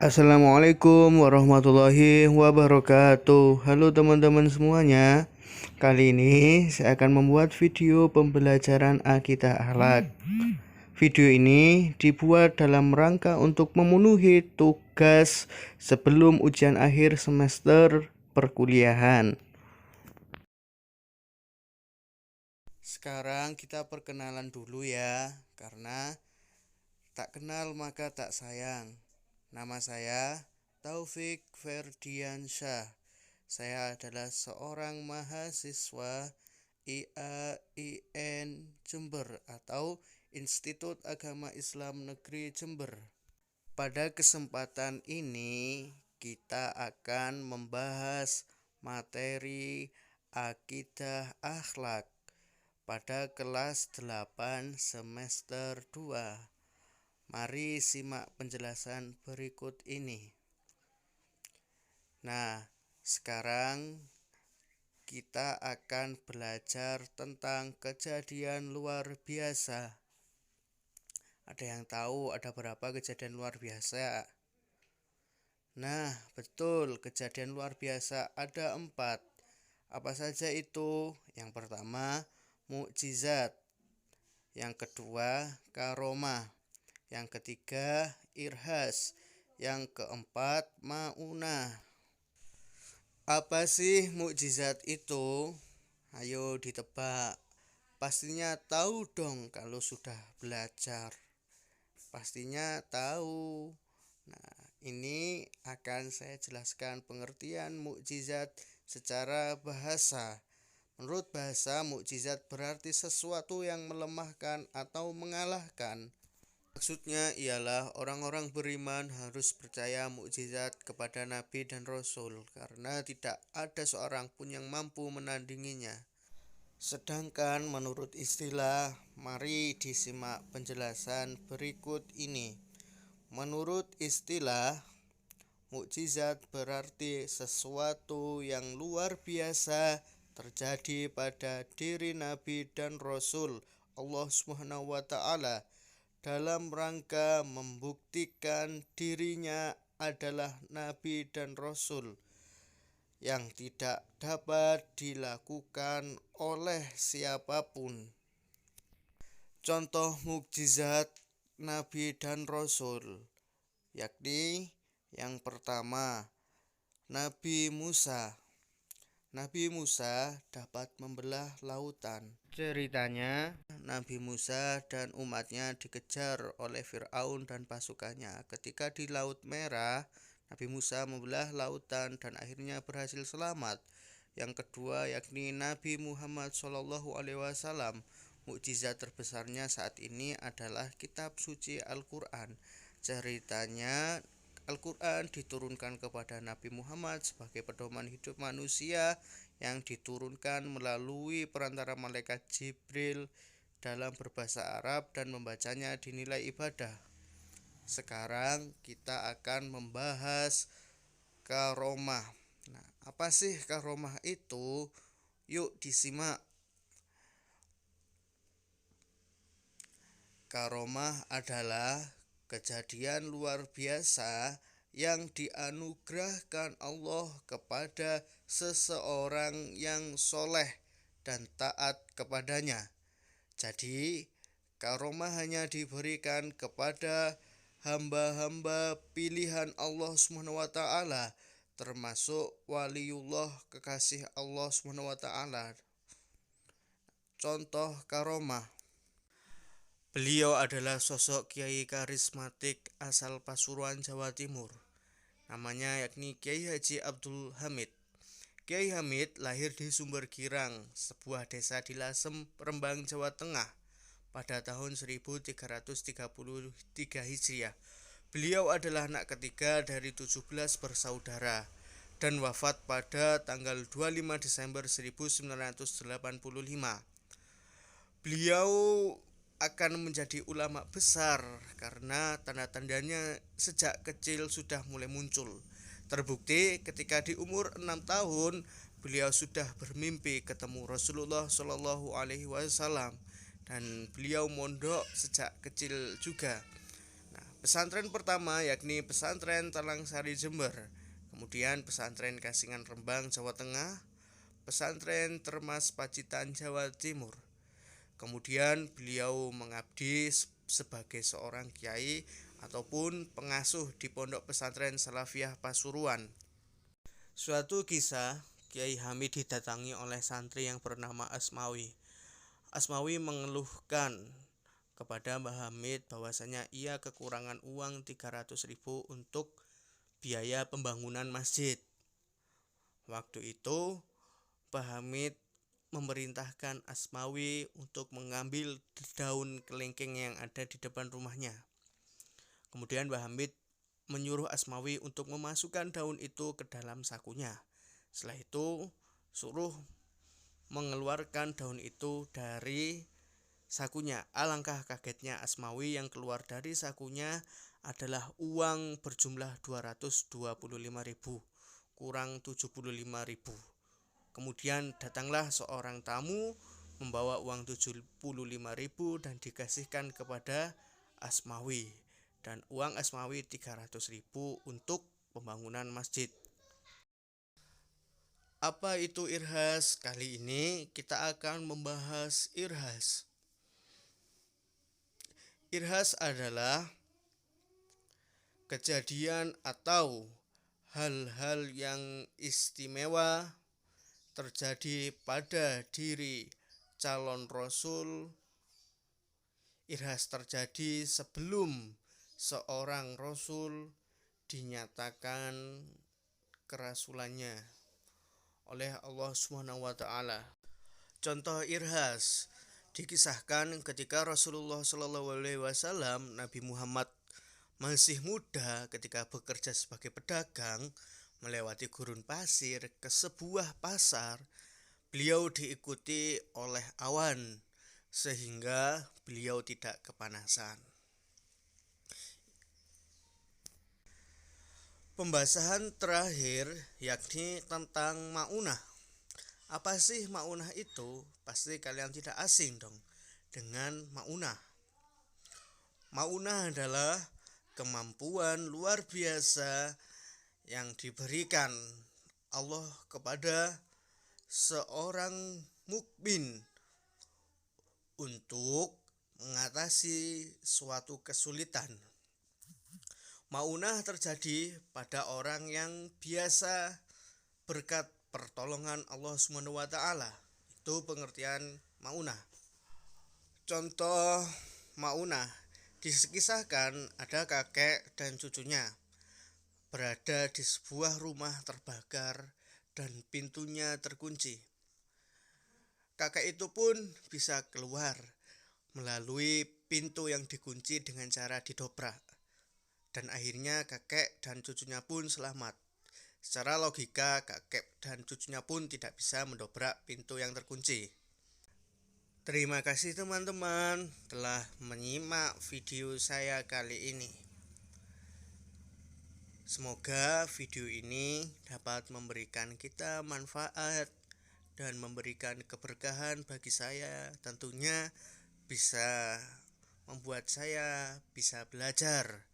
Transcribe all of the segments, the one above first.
Assalamualaikum warahmatullahi wabarakatuh. Halo teman-teman semuanya. Kali ini saya akan membuat video pembelajaran akidah akhlak. Video ini dibuat dalam rangka untuk memenuhi tugas sebelum ujian akhir semester perkuliahan. Sekarang kita perkenalan dulu ya, karena tak kenal maka tak sayang. Nama saya Taufik Ferdiansyah. Saya adalah seorang mahasiswa IAIN Jember atau Institut Agama Islam Negeri Jember. Pada kesempatan ini kita akan membahas materi akidah akhlak pada kelas 8 semester 2. Mari simak penjelasan berikut ini. Nah, sekarang kita akan belajar tentang kejadian luar biasa. Ada yang tahu ada berapa kejadian luar biasa? Nah, betul, kejadian luar biasa ada 4. Apa saja itu? Yang pertama, mukjizat. Yang kedua, karomah. Yang ketiga, irhas. Yang keempat, maunah. Apa sih mukjizat itu? Ayo ditebak. Pastinya tahu dong kalau sudah belajar. Pastinya tahu. Nah, ini akan saya jelaskan pengertian mukjizat secara bahasa. Menurut bahasa, mukjizat berarti sesuatu yang melemahkan atau mengalahkan. Maksudnya ialah orang-orang beriman harus percaya mukjizat kepada Nabi dan Rasul karena tidak ada seorang pun yang mampu menandinginya. Sedangkan menurut istilah, mari disimak penjelasan berikut ini. Menurut istilah, mukjizat berarti sesuatu yang luar biasa terjadi pada diri Nabi dan Rasul Allah Subhanahu wa taala dalam rangka membuktikan dirinya adalah Nabi dan Rasul yang tidak dapat dilakukan oleh siapapun. Contoh mukjizat Nabi dan Rasul, yakni yang pertama, Nabi Musa. Nabi Musa dapat membelah lautan. Ceritanya, Nabi Musa dan umatnya dikejar oleh Fir'aun dan pasukannya. Ketika di Laut Merah, Nabi Musa membelah lautan dan akhirnya berhasil selamat. Yang kedua yakni Nabi Muhammad SAW. Mukjizat terbesarnya saat ini adalah kitab suci Al-Quran. Ceritanya, Al-Quran diturunkan kepada Nabi Muhammad sebagai pedoman hidup manusia yang diturunkan melalui perantara malaikat Jibril dalam berbahasa Arab dan membacanya dinilai ibadah. Sekarang kita akan membahas karomah. Nah, apa sih karomah itu? Yuk disimak. Karomah adalah kejadian luar biasa yang dianugerahkan Allah kepada seseorang yang soleh dan taat kepadanya. Jadi, karomah hanya diberikan kepada hamba-hamba pilihan Allah SWT, termasuk waliullah kekasih Allah SWT. Contoh karomah. Beliau adalah sosok kiai karismatik asal Pasuruan, Jawa Timur. Namanya yakni Kiai Haji Abdul Hamid. Kiai Hamid lahir di Sumber Girang, sebuah desa di Lasem, Rembang, Jawa Tengah, pada tahun 1333 Hijriah. Beliau adalah anak ketiga dari 17 bersaudara dan wafat pada tanggal 25 Desember 1985. Beliau akan menjadi ulama besar karena tanda-tandanya sejak kecil sudah mulai muncul. Terbukti ketika di umur 6 tahun beliau sudah bermimpi ketemu Rasulullah Shallallahu Alaihi Wasallam dan beliau mondok sejak kecil juga. Nah, Pesantren pertama yakni Pesantren Talangsari Jember, kemudian Pesantren Kasingan Rembang Jawa Tengah, Pesantren Termas Pacitan Jawa Timur. Kemudian beliau mengabdi sebagai seorang kiai ataupun pengasuh di Pondok Pesantren Salafiyah Pasuruan. Suatu kisah, Kiai Hamid didatangi oleh santri yang bernama Asmawi. Asmawi mengeluhkan kepada Mbah Hamid bahwasanya ia kekurangan uang 300.000 untuk biaya pembangunan masjid. Waktu itu Mbah Hamid memerintahkan Asmawi untuk mengambil daun kelengkeng yang ada di depan rumahnya. Kemudian Mbah Hamid menyuruh Asmawi untuk memasukkan daun itu ke dalam sakunya. Setelah itu suruh mengeluarkan daun itu dari sakunya. Alangkah kagetnya Asmawi, yang keluar dari sakunya adalah uang berjumlah 225.000 kurang 75.000. Kemudian datanglah seorang tamu membawa uang 75.000 dan dikasihkan kepada Asmawi, dan uang Asmawi 300.000 untuk pembangunan masjid. Apa itu irhas? Kali ini kita akan membahas irhas. Irhas adalah kejadian atau hal-hal yang istimewa terjadi pada diri calon rasul. Irhas terjadi sebelum seorang rasul dinyatakan kerasulannya oleh Allah Subhanahu wa taala. Contoh irhas dikisahkan ketika Rasulullah SAW, Nabi Muhammad masih muda, ketika bekerja sebagai pedagang melewati gurun pasir ke sebuah pasar. Beliau diikuti oleh awan sehingga beliau tidak kepanasan. Pembahasan terakhir yakni tentang maunah. Apa sih maunah itu? Pasti kalian tidak asing dong dengan maunah. Maunah adalah kemampuan luar biasa yang diberikan Allah kepada seorang mukmin untuk mengatasi suatu kesulitan. Maunah terjadi pada orang yang biasa berkat pertolongan Allah Subhanahu wa taala. Itu pengertian maunah. Contoh maunah, dikisahkan ada kakek dan cucunya berada di sebuah rumah terbakar dan pintunya terkunci. Kakek itu pun bisa keluar melalui pintu yang dikunci dengan cara didobrak, dan akhirnya kakek dan cucunya pun selamat. Secara logika, kakek dan cucunya pun tidak bisa mendobrak pintu yang terkunci. Terima kasih teman-teman telah menyimak video saya kali ini. Semoga video ini dapat memberikan kita manfaat dan memberikan keberkahan bagi saya. Tentunya bisa membuat saya bisa belajar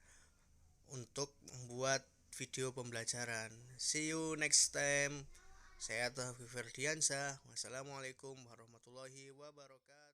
untuk membuat video pembelajaran. See you next time. Saya Taufiq Ferdiansyah. Wassalamualaikum warahmatullahi wabarakatuh.